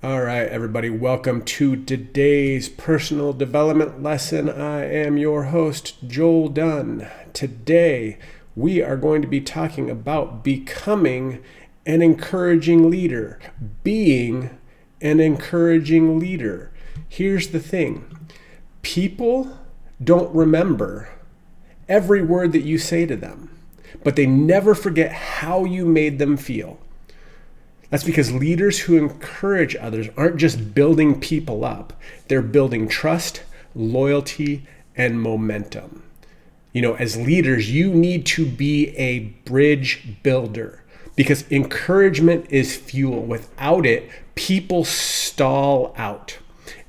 All right, everybody, welcome to today's personal development lesson. I am your host, Joel Dunn. Today, we are going to be talking about becoming an encouraging leader, being an encouraging leader. Here's the thing. People don't remember every word that you say to them, but they never forget how you made them feel. That's because leaders who encourage others aren't just building people up, they're building trust, loyalty, and momentum. As leaders, you need to be a bridge builder because encouragement is fuel. Without it, people stall out.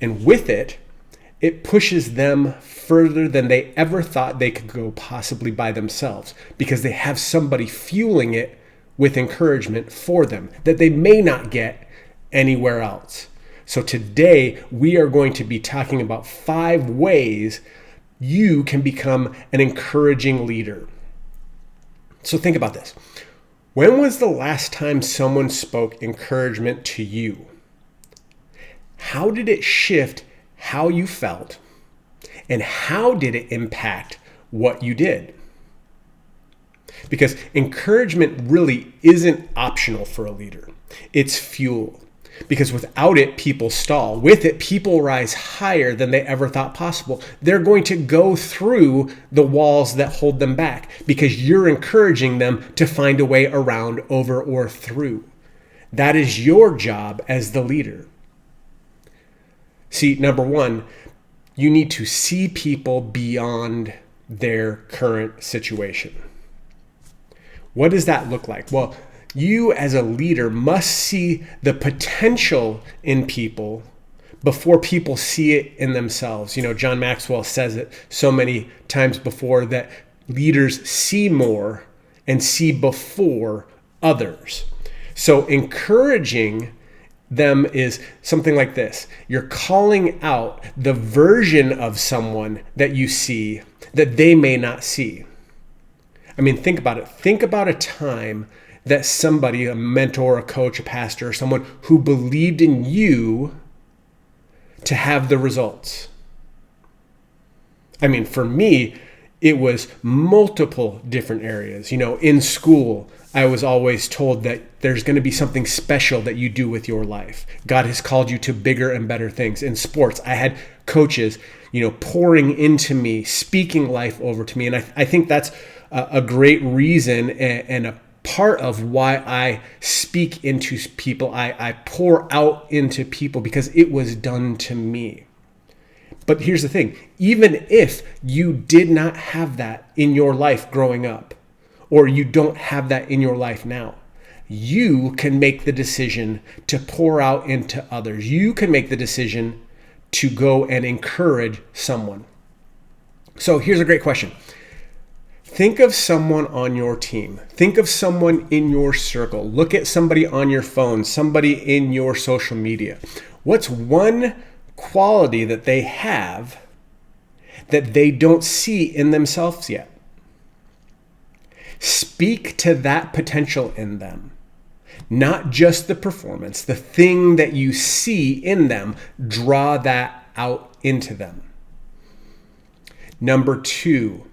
And with it, it pushes them further than they ever thought they could go possibly by themselves because they have somebody fueling it with encouragement for them that they may not get anywhere else. So today we are going to be talking about 5 ways you can become an encouraging leader. So think about this. When was the last time someone spoke encouragement to you? How did it shift how you felt? And how did it impact what you did? Because encouragement really isn't optional for a leader. It's fuel. Because without it, people stall. With it, people rise higher than they ever thought possible. They're going to go through the walls that hold them back because you're encouraging them to find a way around, over, or through. That is your job as the leader. See, number 1, you need to see people beyond their current situation. What does that look like? Well, you as a leader must see the potential in people before people see it in themselves. John Maxwell says it so many times before that leaders see more and see before others. So encouraging them is something like this. You're calling out the version of someone that you see that they may not see. Think about it. Think about a time that somebody, a mentor, a coach, a pastor, or someone who believed in you to have the results. For me, it was multiple different areas. In school, I was always told that there's going to be something special that you do with your life. God has called you to bigger and better things. In sports, I had coaches, pouring into me, speaking life over to me. And I think that's a great reason and a part of why I speak into people. I pour out into people because it was done to me. But here's the thing. Even if you did not have that in your life growing up, or you don't have that in your life now, you can make the decision to pour out into others. You can make the decision to go and encourage someone. So here's a great question. Think of someone on your team. Think of someone in your circle. Look at somebody on your phone, somebody in your social media. What's one quality that they have that they don't see in themselves yet? Speak to that potential in them, not just the performance, the thing that you see in them. Draw that out into them. Number 2,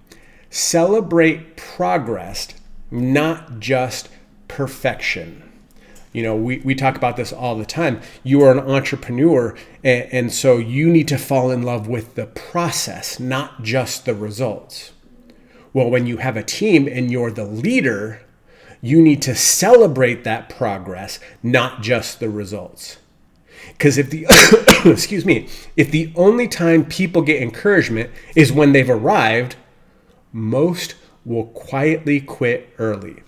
celebrate progress, not just perfection. We talk about this all the time. You are an entrepreneur, and so you need to fall in love with the process, not just the results. Well, when you have a team and you're the leader, you need to celebrate that progress, not just the results. Because if the if the only time people get encouragement is when they've arrived, most will quietly quit early.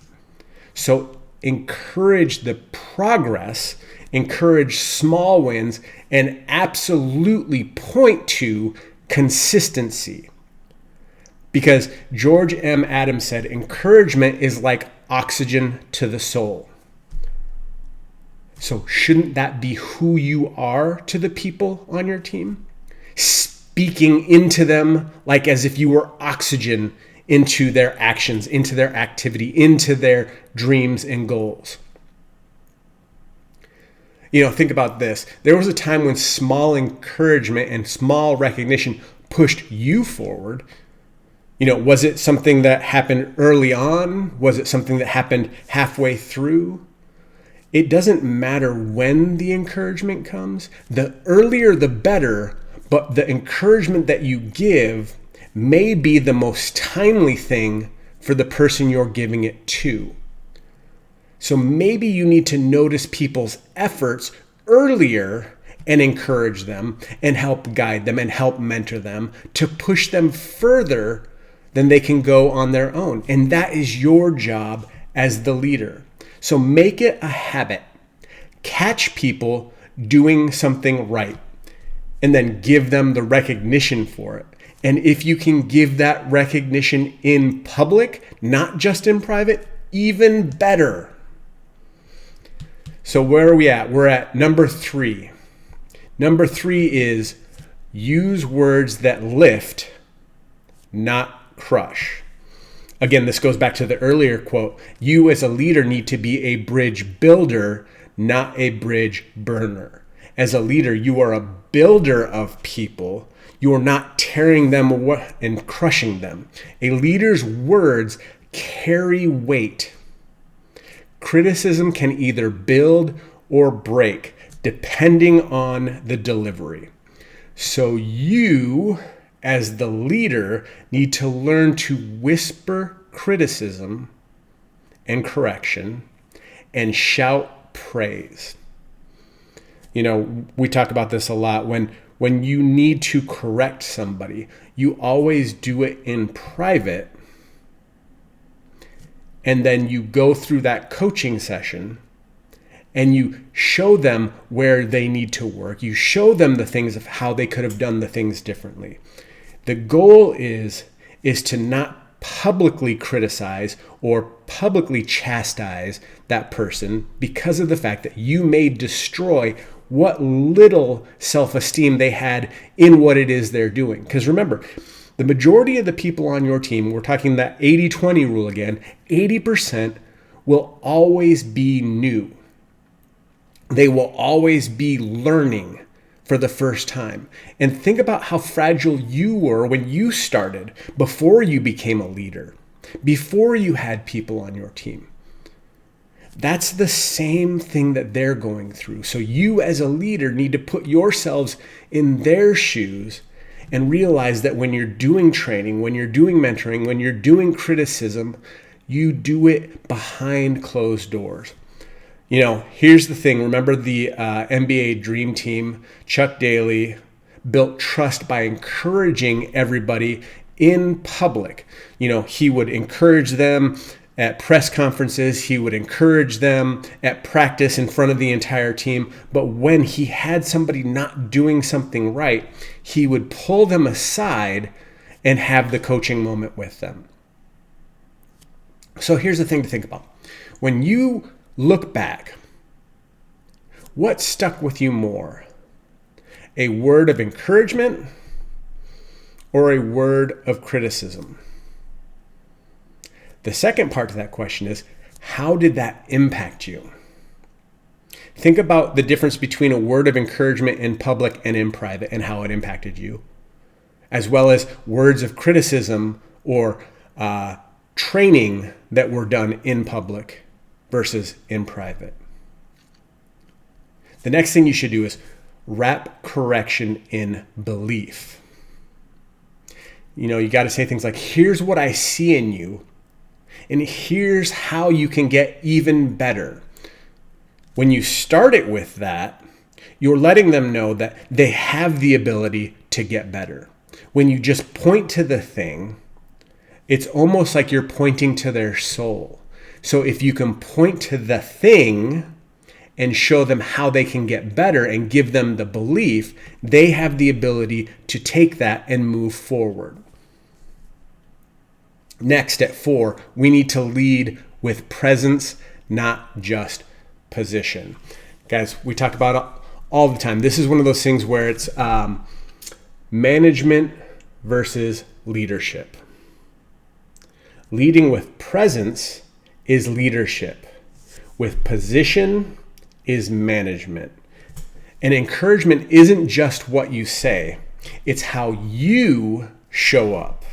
So encourage the progress, encourage small wins, and absolutely point to consistency. Because George M. Adams said, encouragement is like oxygen to the soul. So shouldn't that be who you are to the people on your team? Speaking into them like as if you were oxygen into their actions, into their activity, into their dreams and goals. Think about this. There was a time when small encouragement and small recognition pushed you forward. Was it something that happened early on? Was it something that happened halfway through? It doesn't matter when the encouragement comes. The earlier, the better, but the encouragement that you give may be the most timely thing for the person you're giving it to. So maybe you need to notice people's efforts earlier and encourage them and help guide them and help mentor them to push them further than they can go on their own. And that is your job as the leader. So make it a habit. Catch people doing something right and then give them the recognition for it. And if you can give that recognition in public, not just in private, even better. So where are we at? We're at number 3. Number 3 is use words that lift, not crush. Again, this goes back to the earlier quote. You as a leader need to be a bridge builder, not a bridge burner. As a leader, you are a builder of people. You are not tearing them and crushing them. A leader's words carry weight. Criticism can either build or break, depending on the delivery. So you, as the leader, need to learn to whisper criticism and correction and shout praise. We talk about this a lot. When you need to correct somebody, you always do it in private, and then you go through that coaching session and you show them where they need to work. You show them the things of how they could have done the things differently. The goal is to not publicly criticize or publicly chastise that person because of the fact that you may destroy what little self-esteem they had in what it is they're doing. Because remember, the majority of the people on your team, we're talking that 80-20 rule again, 80% will always be new. They will always be learning for the first time. And think about how fragile you were when you started, before you became a leader, before you had people on your team. That's the same thing that they're going through. So you as a leader need to put yourselves in their shoes and realize that when you're doing training, when you're doing mentoring, when you're doing criticism, you do it behind closed doors. Here's the thing. Remember the NBA Dream Team, Chuck Daly built trust by encouraging everybody in public. He would encourage them at press conferences. He would encourage them at practice in front of the entire team. But when he had somebody not doing something right, he would pull them aside and have the coaching moment with them. So here's the thing to think about. When you look back, what stuck with you more? A word of encouragement or a word of criticism? The second part to that question is, how did that impact you? Think about the difference between a word of encouragement in public and in private and how it impacted you, as well as words of criticism or training that were done in public versus in private. The next thing you should do is wrap correction in belief. You got to say things like, here's what I see in you, and here's how you can get even better. When you start it with that, you're letting them know that they have the ability to get better. When you just point to the thing, it's almost like you're pointing to their soul. So if you can point to the thing and show them how they can get better and give them the belief, they have the ability to take that and move forward. Next, at 4, we need to lead with presence, not just position. Guys, we talk about it all the time. This is one of those things where it's management versus leadership. Leading with presence is leadership. With position is management. And encouragement isn't just what you say, it's how you show up.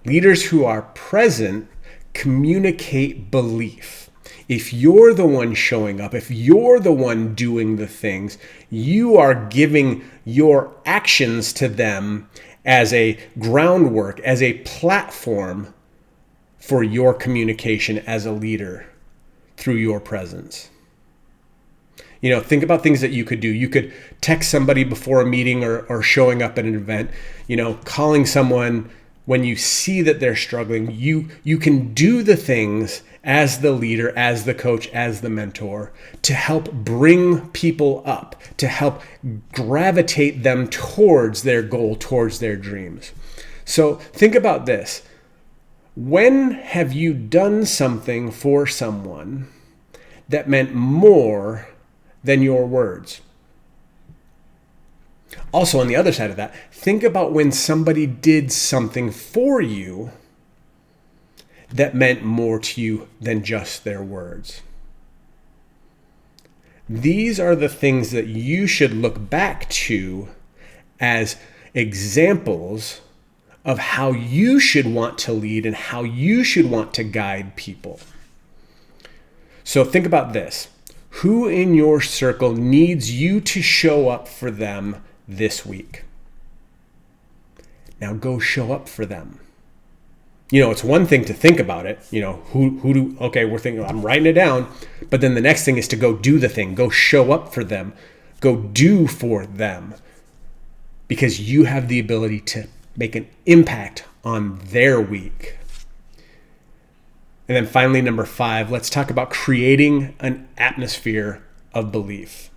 Leaders who are present communicate belief. If you're the one showing up, if you're the one doing the things, you are giving your actions to them as a groundwork, as a platform for your communication as a leader through your presence. Think about things that you could do. You could text somebody before a meeting or showing up at an event, calling someone when you see that they're struggling. You can do the things as the leader, as the coach, as the mentor to help bring people up, to help gravitate them towards their goal, towards their dreams. So think about this. When have you done something for someone that meant more than your words? Also, on the other side of that, think about when somebody did something for you that meant more to you than just their words. These are the things that you should look back to as examples of how you should want to lead and how you should want to guide people. So think about this. Who in your circle needs you to show up for them this week? Now go show up for them. It's one thing to think about it. We're thinking, I'm writing it down. But then the next thing is to go do the thing. Go show up for them. Go do for them. Because you have the ability to make an impact on their week. And then finally, number 5, let's talk about creating an atmosphere of belief.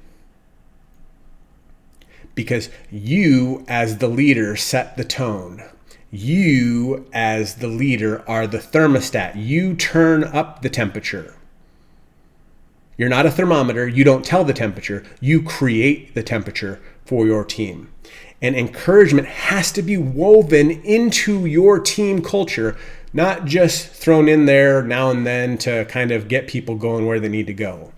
Because you, as the leader, set the tone. You, as the leader, are the thermostat. You turn up the temperature. You're not a thermometer. You don't tell the temperature. You create the temperature for your team. And encouragement has to be woven into your team culture, not just thrown in there now and then to kind of get people going where they need to go.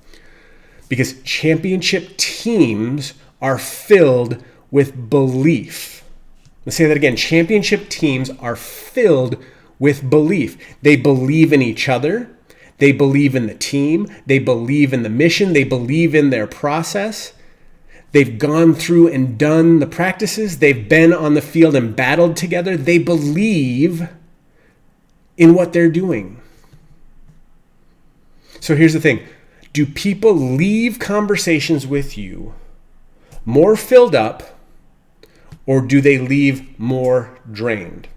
Because championship teams are filled with belief. Let's say that again. Championship teams are filled with belief. They believe in each other. They believe in the team. They believe in the mission. They believe in their process. They've gone through and done the practices. They've been on the field and battled together. They believe in what they're doing. So here's the thing. Do people leave conversations with you more filled up, or do they leave more drained?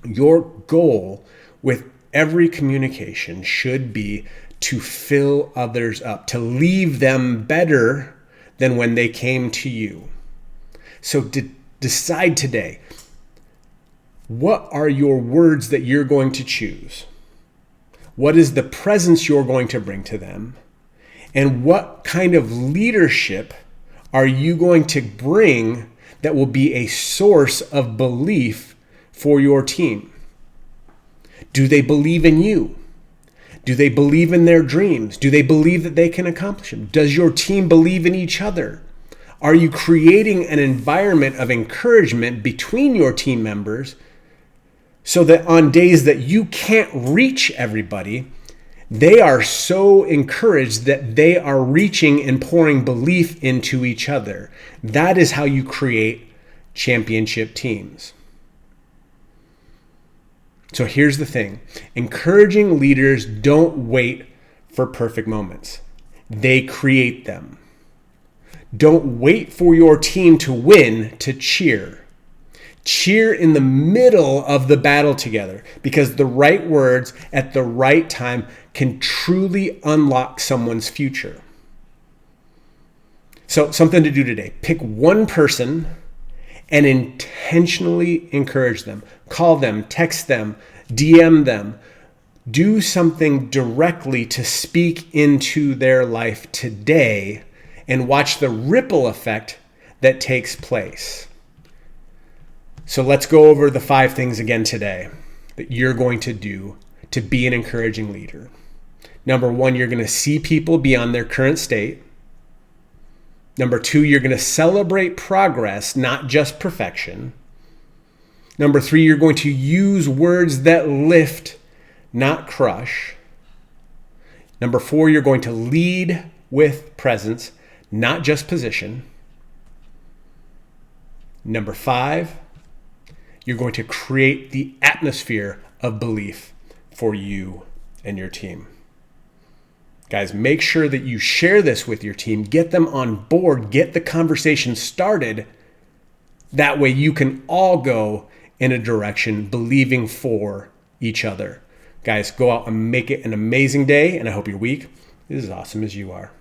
Your goal with every communication should be to fill others up, to leave them better than when they came to you. So decide today, what are your words that you're going to choose? What is the presence you're going to bring to them? And what kind of leadership are you going to bring that will be a source of belief for your team? Do they believe in you? Do they believe in their dreams? Do they believe that they can accomplish them? Does your team believe in each other? Are you creating an environment of encouragement between your team members so that on days that you can't reach everybody, they are so encouraged that they are reaching and pouring belief into each other? That is how you create championship teams. So here's the thing. Encouraging leaders don't wait for perfect moments. They create them. Don't wait for your team to win to cheer. Cheer in the middle of the battle together, because the right words at the right time can truly unlock someone's future. So something to do today. Pick one person and intentionally encourage them. Call them, text them, DM them. Do something directly to speak into their life today and watch the ripple effect that takes place. So let's go over the 5 things again today that you're going to do to be an encouraging leader. Number 1, you're going to see people beyond their current state. Number 2, you're going to celebrate progress, not just perfection. Number 3, you're going to use words that lift, not crush. Number 4, you're going to lead with presence, not just position. Number 5, you're going to create the atmosphere of belief for you and your team. Guys, make sure that you share this with your team, get them on board, get the conversation started. That way you can all go in a direction believing for each other. Guys, go out and make it an amazing day, and I hope your week is as awesome as you are.